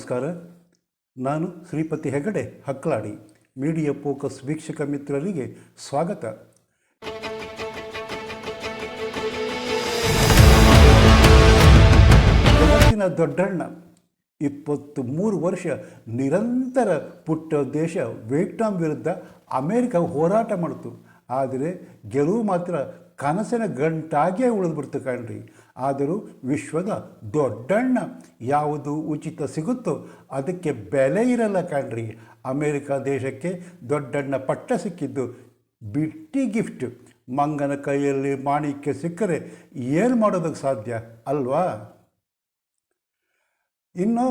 ನಮಸ್ಕಾರ. ನಾನು Shripati Hegde Hakladi. Media focus ವೀಕ್ಷಕ ಮಿತ್ರರಿಗೆ ಸ್ವಾಗತ. ಜಗತ್ತಿನ ದೊಡ್ಡಣ್ಣ 23 ವರ್ಷ ನಿರಂತರ ಪುಟ್ಟ ದೇಶ ವಿಯೆಟ್ನಾಂ ವಿರುದ್ಧ ಅಮೇರಿಕ ಹೋರಾಟ ಮಾಡಿತು. ಆದರೆ ಗೆಲುವು ಮಾತ್ರ ಕನಸಿನ ಗಂಟಾಗಿಯೇ ಉಳಿದ್ಬಿಡ್ತು ಕಾಣ್ರಿ. ಆದರೂ ವಿಶ್ವದ ದೊಡ್ಡಣ್ಣ ಯಾವುದು ಉಚಿತ ಸಿಗುತ್ತೋ ಅದಕ್ಕೆ ಬೆಲೆ ಇರಲ್ಲ ಕಾಣ್ರಿ. ಅಮೇರಿಕ ದೇಶಕ್ಕೆ ದೊಡ್ಡಣ್ಣ ಪಟ್ಟ ಸಿಕ್ಕಿದ್ದು ಬಿಟ್ಟಿ ಗಿಫ್ಟ್. ಮಂಗನ ಕೈಯಲ್ಲಿ ಮಾಣಿಕ್ಯ ಸಿಕ್ಕರೆ ಏನು ಮಾಡೋದಕ್ಕೆ ಸಾಧ್ಯ ಅಲ್ವಾ? ಇನ್ನು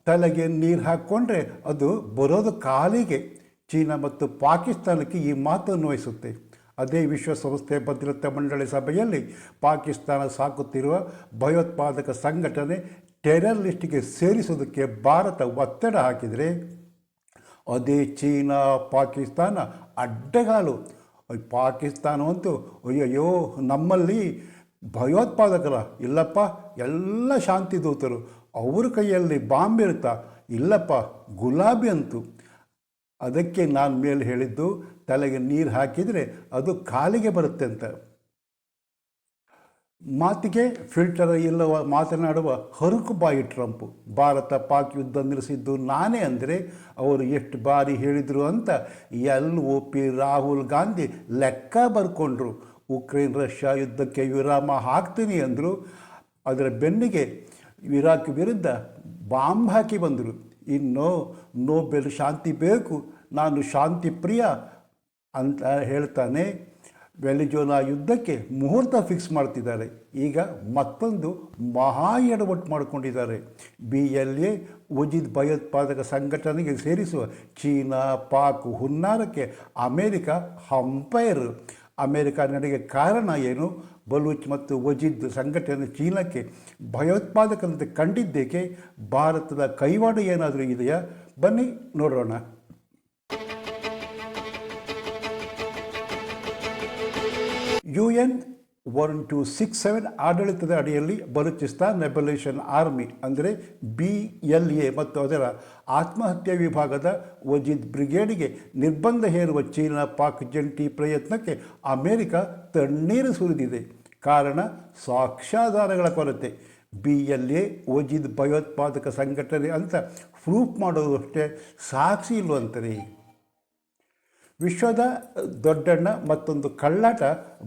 ತಲೆಗೆ ನೀರು ಹಾಕ್ಕೊಂಡ್ರೆ ಅದು ಬರೋದು ಕಾಲಿಗೆ. ಚೀನಾ ಮತ್ತು ಪಾಕಿಸ್ತಾನಕ್ಕೆ ಈ ಮಾತು ಅನ್ವಯಿಸುತ್ತೆ. ಅದೇ ವಿಶ್ವಸಂಸ್ಥೆ ಭದ್ರತಾ ಮಂಡಳಿ ಸಭೆಯಲ್ಲಿ ಪಾಕಿಸ್ತಾನ ಸಾಕುತ್ತಿರುವ ಭಯೋತ್ಪಾದಕ ಸಂಘಟನೆ ಟೆರರ್ ಲಿಸ್ಟಿಗೆ ಸೇರಿಸೋದಕ್ಕೆ ಭಾರತ ಒತ್ತಡ ಹಾಕಿದರೆ ಅದೇ ಚೀನಾ ಪಾಕಿಸ್ತಾನ ಅಡ್ಡಗಾಲು. ಪಾಕಿಸ್ತಾನವಂತೂ ಅಯ್ಯಯ್ಯೋ ನಮ್ಮಲ್ಲಿ ಭಯೋತ್ಪಾದಕರ ಇಲ್ಲಪ್ಪ, ಎಲ್ಲ ಶಾಂತಿ ದೂತರು, ಅವ್ರ ಕೈಯಲ್ಲಿ ಬಾಂಬ್ ಇರುತ್ತಾ? ಇಲ್ಲಪ್ಪ, ಗುಲಾಬಿ ಅಂತು. ಅದಕ್ಕೆ ನಾನು ಮೇಲೆ ಹೇಳಿದ್ದು ತಲೆಗೆ ನೀರು ಹಾಕಿದರೆ ಅದು ಕಾಲಿಗೆ ಬರುತ್ತೆ ಅಂತ. ಮಾತಿಗೆ ಫಿಲ್ಟರ್ ಇಲ್ಲವ ಮಾತನಾಡುವ ಹರುಕು ಬಾಯಿ ಟ್ರಂಪ್. ಭಾರತ ಪಾಕ್ ಯುದ್ಧ ನಿಲ್ಲಿಸಿದ್ದು ನಾನೇ ಅಂದರೆ ಅವರು ಎಷ್ಟು ಬಾರಿ ಹೇಳಿದರು ಅಂತ LOP ರಾಹುಲ್ ಗಾಂಧಿ ಲೆಕ್ಕ ಬರ್ಕೊಂಡ್ರು. ಉಕ್ರೇನ್ ರಷ್ಯಾ ಯುದ್ಧಕ್ಕೆ ವಿರಾಮ ಹಾಕ್ತೀನಿ ಅಂದರು. ಅದರ ಬೆನ್ನಿಗೆ ಇರಾಕ್ ವಿರುದ್ಧ ಬಾಂಬ್ ಹಾಕಿ ಬಂದರು. ಇನ್ನು ನೋಬೆಲ್ ಶಾಂತಿ ಬೇಕು, ನಾನು ಶಾಂತಿ ಪ್ರಿಯ ಅಂತ ಹೇಳ್ತಾನೆ ವೆನಿಜುಲಾ ಯುದ್ಧಕ್ಕೆ ಮುಹೂರ್ತ ಫಿಕ್ಸ್ ಮಾಡ್ತಿದ್ದಾರೆ. ಈಗ ಮತ್ತೊಂದು ಮಹಾ ಎಡವಟ್ಟು ಮಾಡಿಕೊಂಡಿದ್ದಾರೆ. BLA ಉಜಿದ್ ಭಯೋತ್ಪಾದಕ ಸಂಘಟನೆಗೆ ಸೇರಿಸುವ ಚೀನಾ ಪಾಕ್ ಹುನ್ನಾರಕ್ಕೆ ಅಮೇರಿಕ ಹಂಪೈರ್. ಅಮೇರಿಕ ನಡೆಗೆ ಕಾರಣ ಏನು? ಬಲೂಚ್ ಮತ್ತು ವಜೀದ್ ಸಂಘಟನೆ ಚೀನಾಕ್ಕೆ ಭಯೋತ್ಪಾದಕರಂತೆ ಕಂಡಿದ್ದೇಕೆ? ಭಾರತದ ಕೈವಾಡ ಏನಾದರೂ ಇದೆಯಾ? ಬನ್ನಿ ನೋಡೋಣ. UN 1267 ಆಡಳಿತದ ಅಡಿಯಲ್ಲಿ ಬಲೂಚಿಸ್ತಾನ್ ರೆಬಲ್ಯೂಷನ್ ಆರ್ಮಿ ಅಂದರೆ BLA ಮತ್ತು ಅದರ ಆತ್ಮಹತ್ಯೆ ವಿಭಾಗದ ವಜೀದ್ ಬ್ರಿಗೇಡ್ಗೆ ನಿರ್ಬಂಧ ಹೇರುವ ಚೀನಾ ಪಾಕ್ ಜಂಟಿ ಪ್ರಯತ್ನಕ್ಕೆ ಅಮೇರಿಕ ತಣ್ಣೀರು ಸುರಿದಿದೆ. ಕಾರಣ ಸಾಕ್ಷ್ಯಾಧಾರಗಳ ಕೊರತೆ. BLA ವಜೀದ್ ಭಯೋತ್ಪಾದಕ ಸಂಘಟನೆ ಅಂತ ಪ್ರೂಫ್ ಮಾಡೋದು ಅಷ್ಟೇ, ಸಾಕ್ಷಿ ಇಲ್ವಂತಾರೆ. ವಿಶ್ವದ ದೊಡ್ಡಣ್ಣ ಮತ್ತೊಂದು ಕಳ್ಳಾಟ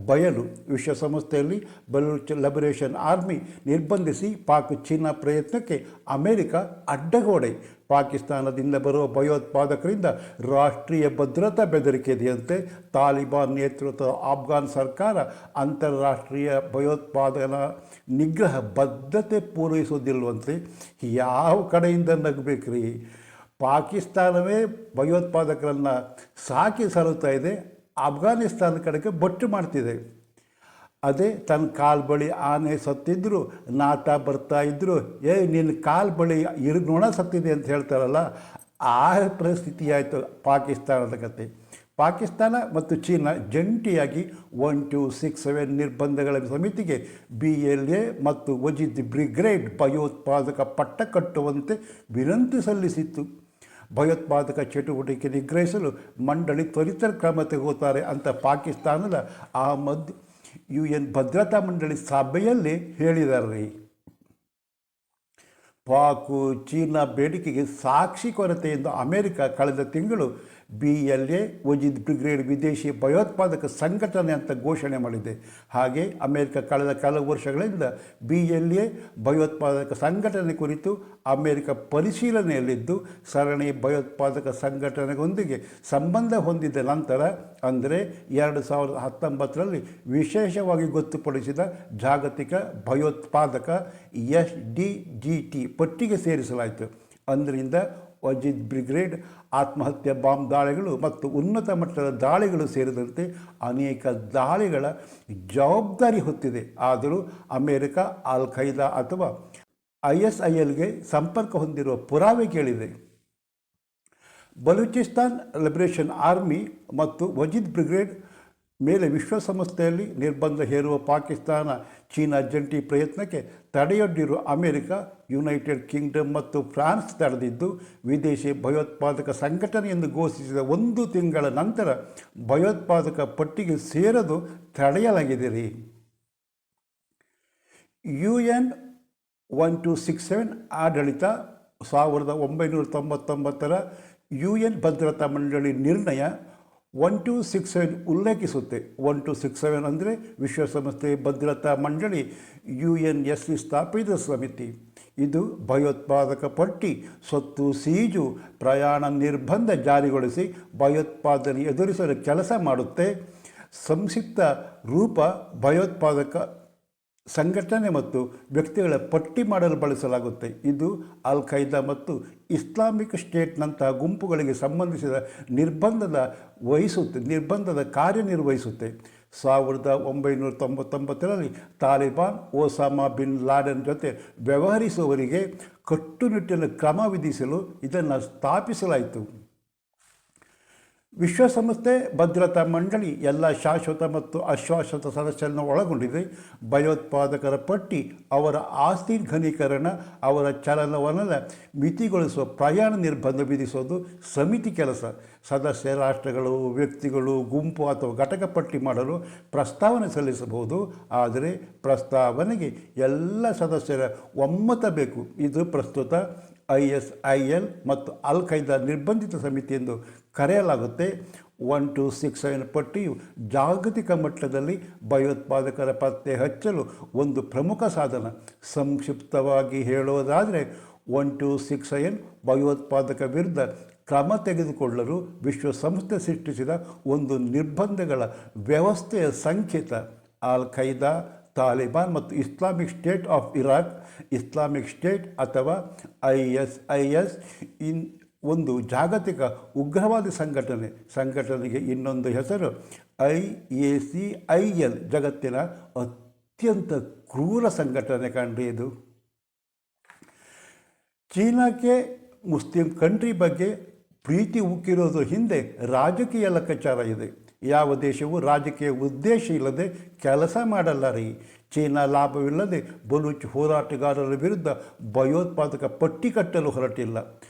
ಬಯಲು. ವಿಶ್ವಸಂಸ್ಥೆಯಲ್ಲಿ ಬಲೂಚ್ ಲಿಬರೇಷನ್ ಆರ್ಮಿ ನಿರ್ಬಂಧಿಸಿ ಪಾಕ್ ಚೀನಾ ಪ್ರಯತ್ನಕ್ಕೆ ಅಮೇರಿಕ ಅಡ್ಡಗೋಡೆ. ಪಾಕಿಸ್ತಾನದಿಂದ ಬರುವ ಭಯೋತ್ಪಾದಕರಿಂದ ರಾಷ್ಟ್ರೀಯ ಭದ್ರತಾ ಬೆದರಿಕೆ ಇದೆಯಂತೆ. ತಾಲಿಬಾನ್ ನೇತೃತ್ವದ ಆಫ್ಘಾನ್ ಸರ್ಕಾರ ಅಂತಾರಾಷ್ಟ್ರೀಯ ಭಯೋತ್ಪಾದನಾ ನಿಗ್ರಹ ಬದ್ಧತೆ ಪೂರೈಸೋದಿಲ್ವಂತೆ. ಯಾವ ಕಡೆಯಿಂದ ನಗಬೇಕ್ರಿ? ಪಾಕಿಸ್ತಾನವೇ ಭಯೋತ್ಪಾದಕರನ್ನು ಸಾಕಿ ಸರುತ್ತಾ ಇದೆ, ಅಫ್ಘಾನಿಸ್ತಾನ ಕಡೆಗೆ ಬೊಟ್ಟು ಮಾಡ್ತಿದೆ. ಅದೇ ತನ್ನ ಕಾಲು ಬಳಿ ಆನೆ ಸತ್ತಿದ್ರು, ನಾತ ಬರ್ತಾ ಇದ್ದರು, ನಿನ್ನ ಕಾಲು ಬಳಿ ನೊಣ ಸತ್ತಿದೆ ಅಂತ ಹೇಳ್ತಾರಲ್ಲ, ಆ ಪರಿಸ್ಥಿತಿ ಆಯಿತು ಪಾಕಿಸ್ತಾನದ ಕತೆ. ಪಾಕಿಸ್ತಾನ ಮತ್ತು ಚೀನಾ ಜಂಟಿಯಾಗಿ 1267 ನಿರ್ಬಂಧಗಳ ಸಮಿತಿಗೆ BLA ಮತ್ತು ವಜೀದ್ ಬ್ರಿಗೇಡ್ ಭಯೋತ್ಪಾದಕ ಪಟ್ಟ ಕಟ್ಟುವಂತೆ ವಿನಂತಿ ಸಲ್ಲಿಸಿತ್ತು. ಭಯೋತ್ಪಾದಕ ಚಟುವಟಿಕೆ ನಿಗ್ರಹಿಸಲು ಮಂಡಳಿ ತ್ವರಿತ ಕ್ರಮ ತೆಗೆದುತ್ತಾರೆ ಅಂತ ಪಾಕಿಸ್ತಾನದ ಅಹಮದ್ UN ಭದ್ರತಾ ಮಂಡಳಿ ಸಭೆಯಲ್ಲಿ ಹೇಳಿದ್ದಾರೆ. ಪಾಕು ಚೀನಾ ಬೇಡಿಕೆಗೆ ಸಾಕ್ಷಿ ಕೊರತೆಯಿಂದ ಅಮೇರಿಕ ಕಳೆದ ತಿಂಗಳು BLA ವಜೀದ್ ಬ್ರಿಗೇಡ್ ವಿದೇಶಿ ಭಯೋತ್ಪಾದಕ ಸಂಘಟನೆ ಅಂತ ಘೋಷಣೆ ಮಾಡಿದೆ. ಹಾಗೆ ಅಮೇರಿಕ ಕಳೆದ ಕೆಲವು ವರ್ಷಗಳಿಂದ BLA ಭಯೋತ್ಪಾದಕ ಸಂಘಟನೆ ಕುರಿತು ಅಮೇರಿಕ ಪರಿಶೀಲನೆಯಲ್ಲಿದ್ದು, ಸರಣಿ ಭಯೋತ್ಪಾದಕ ಸಂಘಟನೆಗೊಂದಿಗೆ ಸಂಬಂಧ ಹೊಂದಿದ ನಂತರ ಅಂದರೆ 2019ರಲ್ಲಿ ವಿಶೇಷವಾಗಿ ಗೊತ್ತುಪಡಿಸಿದ ಜಾಗತಿಕ ಭಯೋತ್ಪಾದಕ SDGT ಪಟ್ಟಿಗೆ ಸೇರಿಸಲಾಯಿತು. ಅಂದರಿಂದ ವಜೀದ್ ಬ್ರಿಗೇಡ್ ಆತ್ಮಹತ್ಯೆ ಬಾಂಬ್ ದಾಳಿಗಳು ಮತ್ತು ಉನ್ನತ ಮಟ್ಟದ ದಾಳಿಗಳು ಸೇರಿದಂತೆ ಅನೇಕ ದಾಳಿಗಳ ಜವಾಬ್ದಾರಿ ಹೊತ್ತಿದೆ. ಆದರೂ ಅಮೇರಿಕ ಅಲ್ ಖೈದಾ ಅಥವಾ ISILಗೆ ಸಂಪರ್ಕ ಹೊಂದಿರುವ ಪುರಾವೆ ಕೇಳಿದೆ. ಬಲೂಚಿಸ್ತಾನ್ ಲಿಬರೇಷನ್ ಆರ್ಮಿ ಮತ್ತು ವಜೀದ್ ಬ್ರಿಗೇಡ್ ಮೇಲೆ ವಿಶ್ವಸಂಸ್ಥೆಯಲ್ಲಿ ನಿರ್ಬಂಧ ಹೇರುವ ಪಾಕಿಸ್ತಾನ ಚೀನಾ ಜಂಟಿ ಪ್ರಯತ್ನಕ್ಕೆ ತಡೆಯೊಡ್ಡಿರುವ ಅಮೆರಿಕ, ಯುನೈಟೆಡ್ ಕಿಂಗ್ಡಮ್ ಮತ್ತು ಫ್ರಾನ್ಸ್ ತಡೆದಿದ್ದು, ವಿದೇಶಿ ಭಯೋತ್ಪಾದಕ ಸಂಘಟನೆ ಎಂದು ಘೋಷಿಸಿದ 1 ತಿಂಗಳ ನಂತರ ಭಯೋತ್ಪಾದಕ ಪಟ್ಟಿಗೆ ಸೇರಲು ತಡೆಯಲಾಗಿದೆ ರೀ. UN 1267 ಆಡಳಿತ 1999ರ UN ಭದ್ರತಾ ಮಂಡಳಿ ನಿರ್ಣಯ 1267 ಉಲ್ಲೇಖಿಸುತ್ತೆ. 1267 ಅಂದರೆ ವಿಶ್ವಸಂಸ್ಥೆ ಭದ್ರತಾ ಮಂಡಳಿ UNSC ಸ್ಥಾಪಿತ ಸಮಿತಿ. ಇದು ಭಯೋತ್ಪಾದಕ ಪಟ್ಟಿ, ಸ್ವತ್ತು ಸೀಜು, ಪ್ರಯಾಣ ನಿರ್ಬಂಧ ಜಾರಿಗೊಳಿಸಿ ಭಯೋತ್ಪಾದನೆ ಎದುರಿಸಲು ಕೆಲಸ ಮಾಡುತ್ತೆ. ಸಂಕ್ಷಿಪ್ತ ರೂಪ: ಭಯೋತ್ಪಾದಕ ಸಂಘಟನೆ ಮತ್ತು ವ್ಯಕ್ತಿಗಳ ಪಟ್ಟಿ ಮಾಡಲು ಬಳಸಲಾಗುತ್ತೆ. ಇದು ಅಲ್ ಖೈದಾ ಮತ್ತು ಇಸ್ಲಾಮಿಕ್ ಸ್ಟೇಟ್ನಂತಹ ಗುಂಪುಗಳಿಗೆ ಸಂಬಂಧಿಸಿದ ನಿರ್ಬಂಧದ ಕಾರ್ಯನಿರ್ವಹಿಸುತ್ತೆ. 1999ರಲ್ಲಿ ತಾಲಿಬಾನ್ ಒಸಾಮಾ ಬಿನ್ ಲಾಡೆನ್ ಜೊತೆ ವ್ಯವಹರಿಸುವವರಿಗೆ ಕಟ್ಟುನಿಟ್ಟಿನ ಕ್ರಮ ವಿಧಿಸಲು ಇದನ್ನು ಸ್ಥಾಪಿಸಲಾಯಿತು. ವಿಶ್ವಸಂಸ್ಥೆ ಭದ್ರತಾ ಮಂಡಳಿ ಎಲ್ಲ ಶಾಶ್ವತ ಮತ್ತು ಅಶಾಶ್ವತ ಸದಸ್ಯರನ್ನು ಒಳಗೊಂಡಿದೆ. ಭಯೋತ್ಪಾದಕರ ಪಟ್ಟಿ, ಅವರ ಆಸ್ತಿ ಘನೀಕರಣ, ಅವರ ಚಲನವಲನ ಮಿತಿಗೊಳಿಸುವ ಪ್ರಯಾಣ ನಿರ್ಬಂಧ ವಿಧಿಸೋದು ಸಮಿತಿ ಕೆಲಸ. ಸದಸ್ಯ ರಾಷ್ಟ್ರಗಳು, ವ್ಯಕ್ತಿಗಳು, ಗುಂಪು ಅಥವಾ ಘಟಕ ಪಟ್ಟಿ ಮಾಡಲು ಪ್ರಸ್ತಾವನೆ ಸಲ್ಲಿಸಬಹುದು. ಆದರೆ ಪ್ರಸ್ತಾವನೆಗೆ ಎಲ್ಲ ಸದಸ್ಯರ ಒಮ್ಮತ ಬೇಕು. ಇದು ಪ್ರಸ್ತುತ ISIL ಮತ್ತು ಅಲ್ ಖೈದಾ ನಿರ್ಬಂಧಿತ ಸಮಿತಿ ಎಂದು ಕರೆಯಲಾಗುತ್ತೆ. 1267 ಪಟ್ಟಿಯು ಜಾಗತಿಕ ಮಟ್ಟದಲ್ಲಿ ಭಯೋತ್ಪಾದಕರ ಪತ್ತೆ ಹಚ್ಚಲು ಒಂದು ಪ್ರಮುಖ ಸಾಧನ. ಸಂಕ್ಷಿಪ್ತವಾಗಿ ಹೇಳೋದಾದರೆ 1267 ಭಯೋತ್ಪಾದಕ ವಿರುದ್ಧ ಕ್ರಮ ತೆಗೆದುಕೊಳ್ಳಲು ವಿಶ್ವಸಂಸ್ಥೆ ಸೃಷ್ಟಿಸಿದ ಒಂದು ನಿರ್ಬಂಧಗಳ ವ್ಯವಸ್ಥೆಯ ಸಂಕೇತ. ಅಲ್ ಖೈದಾ, ತಾಲಿಬಾನ್ ಮತ್ತು Islamic state of Iraq, Islamic state ಅಥವಾ ISIS ಒಂದು ಜಾಗತಿಕ ಉಗ್ರವಾದಿ ಸಂಘಟನೆಗೆ ಇನ್ನೊಂದು ಹೆಸರು IACIL. ಜಗತ್ತಿನ ಅತ್ಯಂತ ಕ್ರೂರ ಸಂಘಟನೆ ಕಂಡ್ರಿ ಇದು. ಚೀನಾಕ್ಕೆ ಮುಸ್ಲಿಂ ಕಂಟ್ರಿ ಬಗ್ಗೆ ಪ್ರೀತಿ ಉಕ್ಕಿರೋದು ಹಿಂದೆ ರಾಜಕೀಯ ಲೆಕ್ಕಾಚಾರ ಇದೆ. ಯಾವ ದೇಶವೂ ರಾಜಕೀಯ ಉದ್ದೇಶ ಇಲ್ಲದೆ ಕೆಲಸ ಮಾಡಲ್ಲ ರೀ. ಚೀನಾ ಲಾಭವಿಲ್ಲದೆ ಬಲೂಚ್ ಹೋರಾಟಗಾರರ ವಿರುದ್ಧ ಭಯೋತ್ಪಾದಕ ಪಟ್ಟಿ ಕಟ್ಟಲು ಹೊರಟಿಲ್ಲ.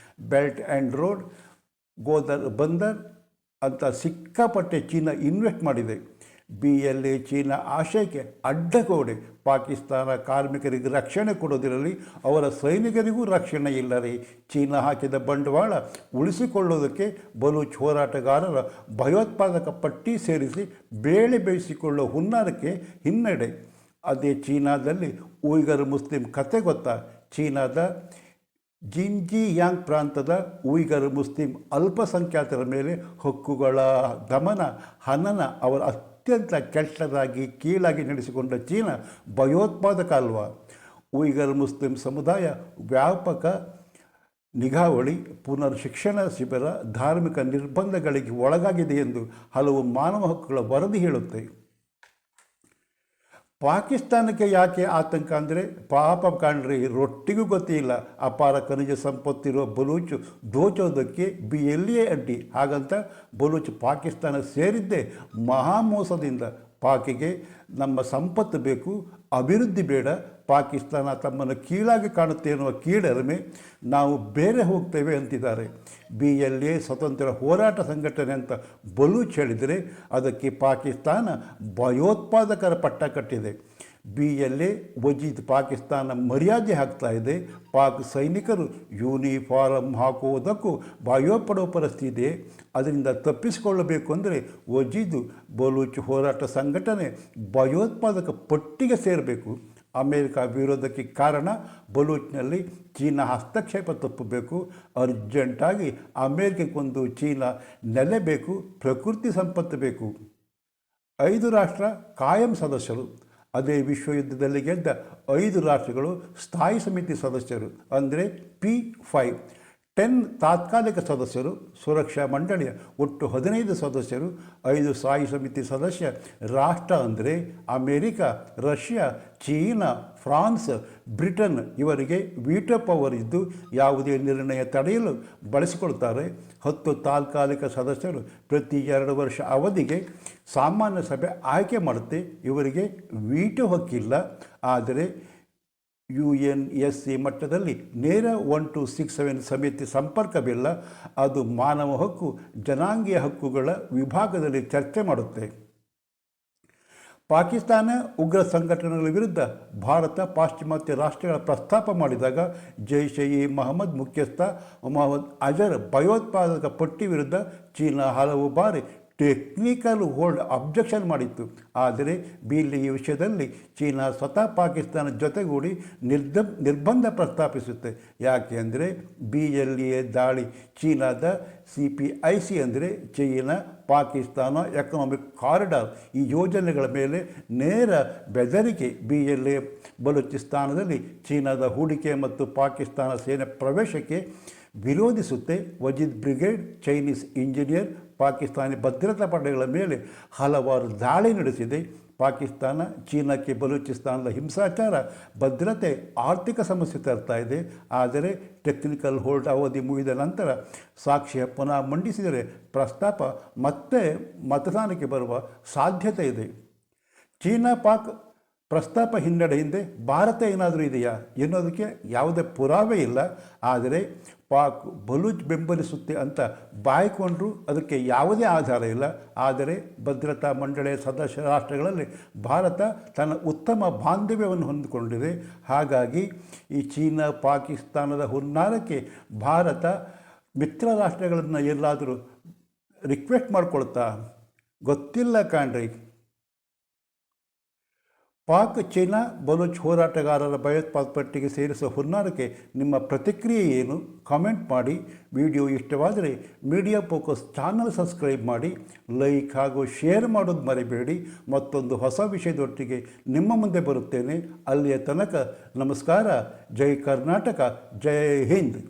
ಬೆಲ್ಟ್ ಆ್ಯಂಡ್ ರೋಡ್, ಗೋದರ್ ಬಂದರ್ ಅಂತ ಸಿಕ್ಕಾಪಟ್ಟೆ ಚೀನಾ ಇನ್ವೆಸ್ಟ್ ಮಾಡಿದೆ. BLA ಚೀನಾ ಆಶಯಕ್ಕೆ ಅಡ್ಡಗೋಡೆ. ಪಾಕಿಸ್ತಾನ ಕಾರ್ಮಿಕರಿಗೆ ರಕ್ಷಣೆ ಕೊಡೋದಿರಲಿ, ಅವರ ಸೈನಿಕರಿಗೂ ರಕ್ಷಣೆ ಇಲ್ಲ ರೀ. ಚೀನಾ ಹಾಕಿದ ಬಂಡವಾಳ ಉಳಿಸಿಕೊಳ್ಳೋದಕ್ಕೆ ಬಲೂಚ್ ಹೋರಾಟಗಾರರ ಭಯೋತ್ಪಾದಕ ಪಟ್ಟಿ ಸೇರಿಸಿ ಬೇಳೆ ಬೇಯಿಸಿಕೊಳ್ಳೋ ಹುನ್ನಾರಕ್ಕೆ ಹಿನ್ನಡೆ. ಅದೇ ಚೀನಾದಲ್ಲಿ ಉಯ್ಗರ್ ಮುಸ್ಲಿಂ ಕತೆ ಗೊತ್ತಾ? ಚೀನಾದ ಜಿನ್ಜಿಯಾಂಗ್ ಪ್ರಾಂತದ ಉಯ್ಗರ್ ಮುಸ್ಲಿಂ ಅಲ್ಪಸಂಖ್ಯಾತರ ಮೇಲೆ ಹಕ್ಕುಗಳ ದಮನ, ಹನನ, ಅವರ ಅತ್ಯಂತ ಕೆಟ್ಟದಾಗಿ ಕೀಳಾಗಿ ನಡೆಸಿಕೊಂಡ ಚೀನಾ ಭಯೋತ್ಪಾದಕ ಅಲ್ವಾ? ಉಯ್ಗರ್ ಮುಸ್ಲಿಂ ಸಮುದಾಯ ವ್ಯಾಪಕ ನಿಗಾವಳಿ, ಪುನರ್ ಶಿಕ್ಷಣ ಶಿಬಿರ, ಧಾರ್ಮಿಕ ನಿರ್ಬಂಧಗಳಿಗೆ ಒಳಗಾಗಿದೆ ಎಂದು ಹಲವು ಮಾನವ ಹಕ್ಕುಗಳ ವರದಿ ಹೇಳುತ್ತೆ. ಪಾಕಿಸ್ತಾನಕ್ಕೆ ಯಾಕೆ ಆತಂಕ ಅಂದರೆ ಪಾಪ ಕಾಣ್ರಿ, ರೊಟ್ಟಿಗೂ ಗೊತ್ತಿಲ್ಲ. ಅಪಾರ ಖನಿಜ ಸಂಪತ್ತಿರುವ ಬಲೂಚ್ ದೋಚೋದಕ್ಕೆ BLA ಅಡ್ಡಿ. ಹಾಗಂತ ಬಲೂಚ್ ಪಾಕಿಸ್ತಾನ ಸೇರಿದ್ದೇ ಮಹಾಮೋಸದಿಂದ. ಪಾಕಿಗೆ ನಮ್ಮ ಸಂಪತ್ತು ಬೇಕು, ಅಭಿವೃದ್ಧಿ ಬೇಡ. ಪಾಕಿಸ್ತಾನ ತಮ್ಮನ್ನು ಕೀಳಾಗಿ ಕಾಣುತ್ತೆ ಎನ್ನುವ ಕೀಳರಿಮೆ. ನಾವು ಬೇರೆ ಹೋಗ್ತೇವೆ ಅಂತಿದ್ದಾರೆ. BLA ಸ್ವತಂತ್ರ ಹೋರಾಟ ಸಂಘಟನೆ ಅಂತ ಬಲೂಚ್ ಹೇಳಿದರೆ ಅದಕ್ಕೆ ಪಾಕಿಸ್ತಾನ ಭಯೋತ್ಪಾದಕರ ಪಟ್ಟ ಕಟ್ಟಿದೆ. BLA ವಜೀದ್ ಪಾಕಿಸ್ತಾನ ಮರ್ಯಾದೆ ಹಾಕ್ತಾ ಇದೆ. ಪಾಕ್ ಸೈನಿಕರು ಯೂನಿಫಾರಮ್ ಹಾಕುವುದಕ್ಕೂ ಭಯಪಡೋ ಪರಿಸ್ಥಿತಿ ಇದೆ. ಅದರಿಂದ ತಪ್ಪಿಸಿಕೊಳ್ಳಬೇಕು ಅಂದರೆ ವಜೀದ್ ಬಲೂಚ್ ಹೋರಾಟ ಸಂಘಟನೆ ಭಯೋತ್ಪಾದಕ ಪಟ್ಟಿಗೆ ಸೇರಬೇಕು. ಅಮೇರಿಕ ವಿರೋಧಕ್ಕೆ ಕಾರಣ ಬಲೂಚ್ನಲ್ಲಿ ಚೀನಾ ಹಸ್ತಕ್ಷೇಪ ತಪ್ಪಬೇಕು. ಅರ್ಜೆಂಟಾಗಿ ಅಮೇರಿಕಕ್ಕೊಂದು ಚೀನಾ ನೆಲೆ ಬೇಕು, ಪ್ರಕೃತಿ ಸಂಪತ್ತು ಬೇಕು. 5 ರಾಷ್ಟ್ರ ಕಾಯಂ ಸದಸ್ಯರು. ಅದೇ ವಿಶ್ವಯುದ್ಧದಲ್ಲಿ ಗೆದ್ದ 5 ರಾಷ್ಟ್ರಗಳು ಸ್ಥಾಯಿ ಸಮಿತಿ ಸದಸ್ಯರು, ಅಂದರೆ P5. 10 ತಾತ್ಕಾಲಿಕ ಸದಸ್ಯರು, ಸುರಕ್ಷಾ ಮಂಡಳಿಯ ಒಟ್ಟು 15 ಸದಸ್ಯರು, 5 ಸ್ಥಾಯಿ ಸಮಿತಿ ಸದಸ್ಯ ರಾಷ್ಟ್ರ ಅಂದರೆ America, Russia, China, France, Britain ಇವರಿಗೆ ವೀಟೋ ಪವರ್ ಇದ್ದು ಯಾವುದೇ ನಿರ್ಣಯ ತಡೆಯಲು ಬಳಸಿಕೊಳ್ತಾರೆ. 10 ತಾತ್ಕಾಲಿಕ ಸದಸ್ಯರು ಪ್ರತಿ 2 ವರ್ಷ ಅವಧಿಗೆ ಸಾಮಾನ್ಯ ಸಭೆ ಆಯ್ಕೆ ಮಾಡುತ್ತೆ. ಇವರಿಗೆ ವೀಟೋ ಹಕ್ಕಿಲ್ಲ. ಆದರೆ UNSC ಮಟ್ಟದಲ್ಲಿ ನೇರ 1 to 6 ಸಮಿತಿ ಸಂಪರ್ಕವಿಲ್ಲ. ಅದು ಮಾನವ ಹಕ್ಕು, ಜನಾಂಗೀಯ ಹಕ್ಕುಗಳ ವಿಭಾಗದಲ್ಲಿ ಚರ್ಚೆ ಮಾಡುತ್ತೆ. ಪಾಕಿಸ್ತಾನ ಉಗ್ರ ಸಂಘಟನೆಗಳ ವಿರುದ್ಧ ಭಾರತ ಪಾಶ್ಚಿಮಾತ್ಯ ರಾಷ್ಟ್ರಗಳ ಪ್ರಸ್ತಾಪ ಮಾಡಿದಾಗ ಜೈಷ್-ಇ-ಮೊಹಮ್ಮದ್ ಮುಖ್ಯಸ್ಥ ಮೊಹಮ್ಮದ್ ಅಜರ್ ಭಯೋತ್ಪಾದಕ ಪಟ್ಟಿ ವಿರುದ್ಧ ಚೀನಾ ಹಲವು ಬಾರಿ ಟೆಕ್ನಿಕಲ್ ಹೋಲ್ಡ್ ಅಬ್ಜೆಕ್ಷನ್ ಮಾಡಿತ್ತು. ಆದರೆ ಈ ವಿಷಯದಲ್ಲಿ ಚೀನಾ ಸ್ವತಃ ಪಾಕಿಸ್ತಾನ ಜೊತೆಗೂಡಿ ನಿರ್ಬಂಧ ಪ್ರಸ್ತಾಪಿಸುತ್ತೆ. ಯಾಕೆ ಅಂದರೆ BLA ದಾಳಿ ಚೀನಾದ CPIC ಅಂದರೆ ಚೀನಾ ಪಾಕಿಸ್ತಾನ ಎಕನಾಮಿಕ್ ಕಾರಿಡಾರ್ ಈ ಯೋಜನೆಗಳ ಮೇಲೆ ನೇರ ಬೆದರಿಕೆ. BLA ಬಲೂಚಿಸ್ತಾನದಲ್ಲಿ ಚೀನಾದ ಹೂಡಿಕೆ ಮತ್ತು ಪಾಕಿಸ್ತಾನ ಸೇನೆ ಪ್ರವೇಶಕ್ಕೆ ವಿರೋಧಿಸುತ್ತೆ. Wajid brigade Chinese engineer Pakistani ಭದ್ರತಾ ಪಡೆಗಳ ಮೇಲೆ ಹಲವಾರು ದಾಳಿ ನಡೆಸಿದೆ. ಪಾಕಿಸ್ತಾನ ಚೀನಾಕ್ಕೆ ಬಲೂಚಿಸ್ತಾನದ ಹಿಂಸಾಚಾರ ಭದ್ರತೆ ಆರ್ಥಿಕ ಸಮಸ್ಯೆ ತರ್ತಾ ಇದೆ. ಆದರೆ ಟೆಕ್ನಿಕಲ್ ಹೋಲ್ಡ್ ಅವಧಿ ಮುಗಿದ ನಂತರ ಸಾಕ್ಷ್ಯ ಪುನಃ ಮಂಡಿಸಿದರೆ ಪ್ರಸ್ತಾಪ ಮತ್ತೆ ಮತದಾನಕ್ಕೆ ಬರುವ ಸಾಧ್ಯತೆ ಇದೆ. ಚೀನಾ ಪಾಕ್ ಪ್ರಸ್ತಾಪ ಹಿನ್ನಡೆ ಹಿಂದೆ ಭಾರತ ಏನಾದರೂ ಇದೆಯಾ ಎನ್ನುವುದಕ್ಕೆ ಯಾವುದೇ ಪುರಾವೆ ಇಲ್ಲ. ಆದರೆ ಪಾಕ್ ಬಲೂಚ್ ಬೆಂಬಲಿಸುತ್ತೆ ಅಂತ ಬಾಯ್ಕೊಂಡ್ರೂ ಅದಕ್ಕೆ ಯಾವುದೇ ಆಧಾರ ಇಲ್ಲ. ಆದರೆ ಭದ್ರತಾ ಮಂಡಳಿಯ ಸದಸ್ಯ ರಾಷ್ಟ್ರಗಳಲ್ಲಿ ಭಾರತ ತನ್ನ ಉತ್ತಮ ಬಾಂಧವ್ಯವನ್ನು ಹೊಂದಿಕೊಂಡಿದೆ. ಹಾಗಾಗಿ ಈ ಚೀನಾ ಪಾಕಿಸ್ತಾನದ ಹುನ್ನಾರಕ್ಕೆ ಭಾರತ ಮಿತ್ರ ರಾಷ್ಟ್ರಗಳನ್ನು ಎಲ್ಲಾದರೂ ರಿಕ್ವೆಸ್ಟ್ ಮಾಡ್ಕೊಳ್ತಾ ಗೊತ್ತಿಲ್ಲ ಕಾಣ್ರಿ. ಪಾಕ್ ಚೀನಾ ಬಲೂಚ್ ಹೋರಾಟಗಾರರ ಭಯೋತ್ಪಾದಕ ಪಟ್ಟಿಗೆ ಸೇರಿಸುವ ಹುನ್ನಾರಕ್ಕೆ ನಿಮ್ಮ ಪ್ರತಿಕ್ರಿಯೆ ಏನು? ಕಾಮೆಂಟ್ ಮಾಡಿ. ವಿಡಿಯೋ ಇಷ್ಟವಾದರೆ ಮೀಡಿಯಾ ಫೋಕಸ್ ಚಾನಲ್ ಸಬ್ಸ್ಕ್ರೈಬ್ ಮಾಡಿ, ಲೈಕ್ ಹಾಗೂ ಶೇರ್ ಮಾಡೋದು ಮರಿಬೇಡಿ. ಮತ್ತೊಂದು ಹೊಸ ವಿಷಯದೊಟ್ಟಿಗೆ ನಿಮ್ಮ ಮುಂದೆ ಬರುತ್ತೇನೆ. ಅಲ್ಲಿಯ ತನಕ ನಮಸ್ಕಾರ. ಜೈ ಕರ್ನಾಟಕ, ಜೈ ಹಿಂದ್.